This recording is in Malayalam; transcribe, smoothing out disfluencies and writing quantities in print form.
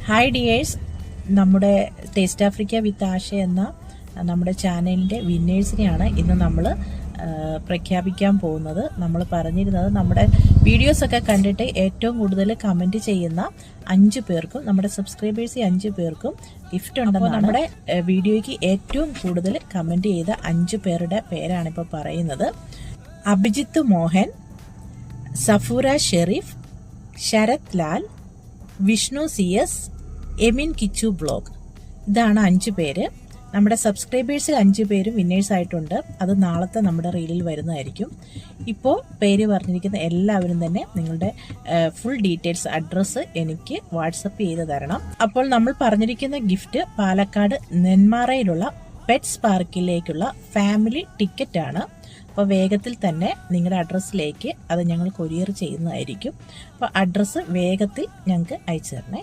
ഹായ് ഡിയേഴ്സ്, നമ്മുടെ ടേസ്റ്റ് ആഫ്രിക്ക വിത്ത് ആശ എന്ന നമ്മുടെ ചാനലിൻ്റെ വിന്നേഴ്സിനെയാണ് ഇന്ന് നമ്മൾ പ്രഖ്യാപിക്കാൻ പോകുന്നത്. നമ്മൾ പറഞ്ഞിരുന്നത് നമ്മുടെ വീഡിയോസൊക്കെ കണ്ടിട്ട് ഏറ്റവും കൂടുതൽ കമൻറ്റ് ചെയ്യുന്ന 5 പേർക്കും, നമ്മുടെ സബ്സ്ക്രൈബേഴ്സ് 5 പേർക്കും ഗിഫ്റ്റ് ഉണ്ടെന്ന്. നമ്മുടെ വീഡിയോയ്ക്ക് ഏറ്റവും കൂടുതൽ കമൻറ്റ് ചെയ്ത 5 പേരുടെ പേരാണ് ഇപ്പോൾ പറയുന്നത്. Abhijith Mohan, Safoora Shareef, Sarath Lal, Vishnu CS, Emin Kichu blog. ഇതാണ് 5 പേര്. നമ്മുടെ സബ്സ്ക്രൈബേഴ്സിൽ 5 പേരും വിന്നേഴ്സ് ആയിട്ടുണ്ട്. അത് നാളത്തെ നമ്മുടെ റീലിൽ വരുന്നതായിരിക്കും. ഇപ്പോൾ പേര് പറഞ്ഞിരിക്കുന്ന എല്ലാവരും തന്നെ നിങ്ങളുടെ ഫുൾ ഡീറ്റെയിൽസ്, അഡ്രസ്സ് എനിക്ക് വാട്സപ്പ് ചെയ്ത് തരണം. അപ്പോൾ നമ്മൾ പറഞ്ഞിരിക്കുന്ന ഗിഫ്റ്റ് പാലക്കാട് നെന്മാറയിലുള്ള പെറ്റ്സ് പാർക്കിലേക്കുള്ള ഫാമിലി ടിക്കറ്റ് ആണ്. അപ്പോൾ വേഗത്തിൽ തന്നെ നിങ്ങളുടെ അഡ്രസ്സിലേക്ക് അത് ഞങ്ങൾ കൊറിയർ ചെയ്യുന്നതായിരിക്കും. അപ്പോൾ അഡ്രസ്സ് വേഗത്തിൽ ഞങ്ങൾക്ക് അയച്ചു തരണേ.